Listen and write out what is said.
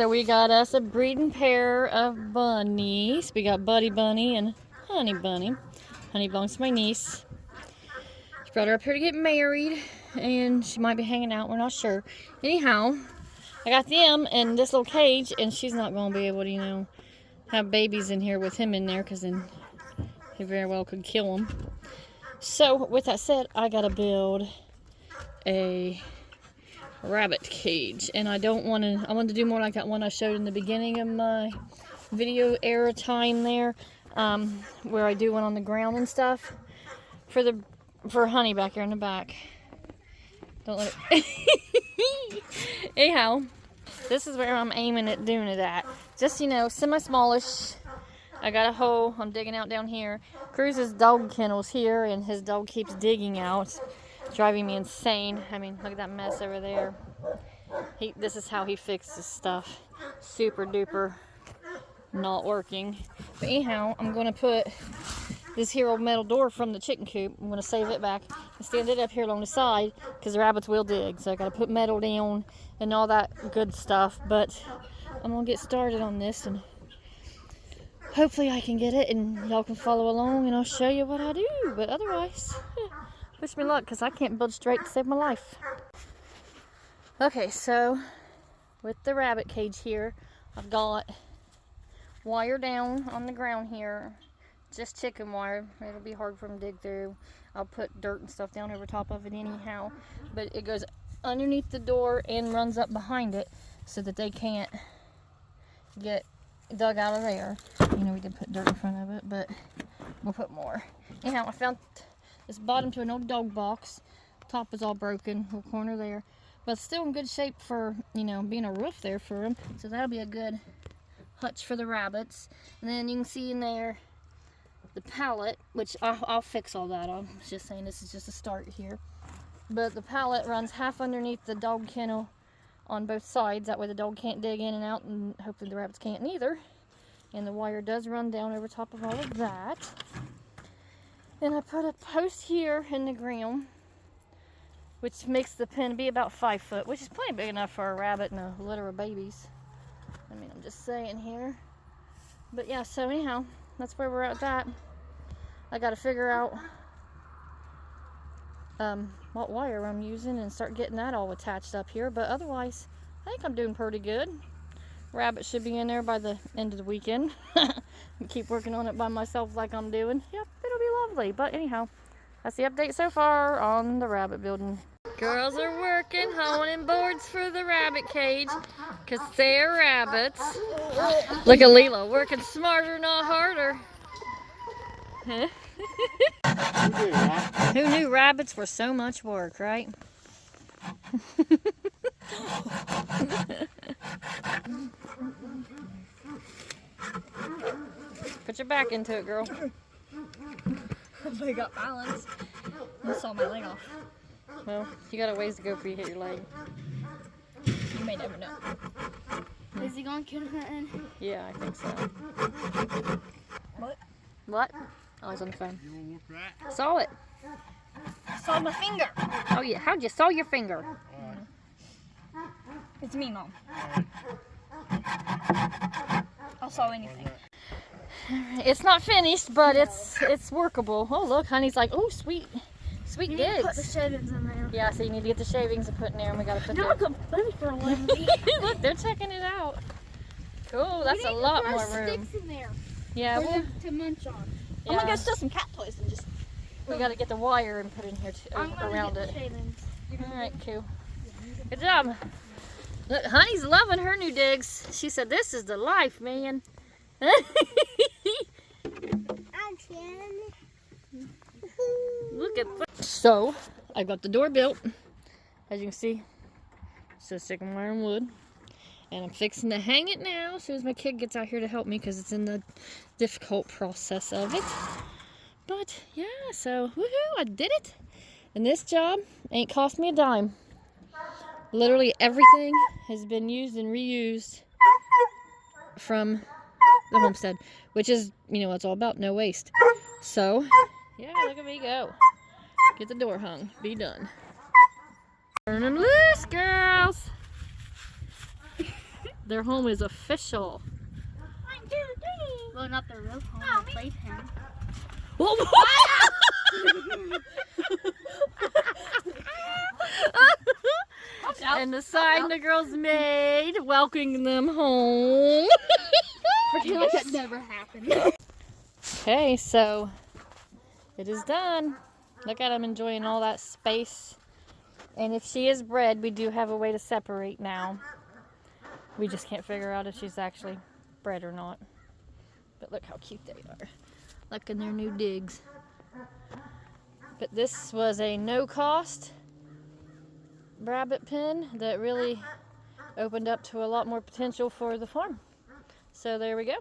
So we got us a breeding pair of bunnies. We got Buddy Bunny and Honey Bunny. Honey belongs to my niece. She brought her up here to get married, and she might be hanging out. We're not sure. Anyhow, I got them in this little cage, and she's not going to be able to, you know, have babies in here with him in there, because then he very well could kill them. So with that said, I got to build a rabbit cage, and I want to do more like that one I showed in the beginning of my video era time there, where I do one on the ground and stuff for Honey back here in the back. Don't let it anyhow, this is where I'm aiming at doing it at. Just, you know, semi-smallish. I got a hole I'm digging out down here. Cruz's dog kennel's here, and his dog keeps digging out. Driving me insane. I mean, look at that mess over there. This is how he fixes stuff. Super duper not working. But anyhow, I'm going to put this here old metal door from the chicken coop. I'm going to save it back and stand it up here along the side, because the rabbits will dig. So I got to put metal down and all that good stuff. But I'm going to get started on this, and hopefully I can get it and y'all can follow along, and I'll show you what I do. But otherwise, wish me luck, because I can't build straight to save my life. Okay, so with the rabbit cage here, I've got wire down on the ground here. Just chicken wire. It'll be hard for them to dig through. I'll put dirt and stuff down over top of it anyhow. But it goes underneath the door and runs up behind it, so that they can't get dug out of there. You know, we did put dirt in front of it, but we'll put more. Anyhow, I found this bottom to an old dog box. Top is all broken, little corner there, but still in good shape for, you know, being a roof there for them. So that'll be a good hutch for the rabbits. And then you can see in there the pallet, which I'll fix all that. I'm just saying this is just a start here. But the pallet runs half underneath the dog kennel on both sides. That way the dog can't dig in and out, and hopefully the rabbits can't neither. And the wire does run down over top of all of that. Then I put a post here in the ground, which makes the pen be about 5 foot, which is plenty big enough for a rabbit and a litter of babies. I mean, I'm just saying here. But yeah, so anyhow, that's where we're at with that. I got to figure out what wire I'm using and start getting that all attached up here. But otherwise, I think I'm doing pretty good. Rabbit should be in there by the end of the weekend. Keep working on it by myself like I'm doing. Yep, it'll be lovely. But anyhow, that's the update so far on the rabbit building. Girls are working, honing boards for the rabbit cage, because they're rabbits. Look at Lila, working smarter, not harder. Who knew rabbits were so much work, right? Put your back into it, girl. I got balance. I saw my leg off. Well, you got a ways to go before you hit your leg. You may never know. Is he going kid hunting? Yeah, I think so. What? What? Oh, he's on the phone. Saw it. Saw my finger. Oh yeah, how'd you saw your finger? It's me, Mom. I'll saw anything. It's not finished, but it's workable. Oh look, Honey's like, oh sweet You need digs. to put the shavings in there. Yeah, so you need to get the shavings and put in there, and we gotta put Look, a bunny for a living. Look, they're checking it out. Cool, that's a lot more room. Sticks in there. Yeah, for well, them to munch on. yeah. I'm gonna go steal some cat toys and just. We gotta get the wire and put it in here around it. Shavings. Alright, cool. Good job. Look, Honey's loving her new digs. She said, this is the life, man. Look at that. So, I got the door built. As you can see, it's just chicken wire and wood. And I'm fixing to hang it now as soon as my kid gets out here to help me, because it's in the difficult process of it. But yeah, so woohoo, I did it. And this job ain't cost me a dime. Literally everything has been used and reused from the homestead, which is, you know what it's all about, no waste. So yeah, look at me go. Get the door hung, be done. Turn them loose, girls. Their home is official. Well, not the real home, the playpen. And the sign the girls made, welcoming them home. Pretend like that never happened. Okay, so it is done. Look at them enjoying all that space. And if she is bred, we do have a way to separate now. We just can't figure out if she's actually bred or not. But look how cute they are. Look in their new digs. But this was a no-cost rabbit pen that really opened up to a lot more potential for the farm. So there we go.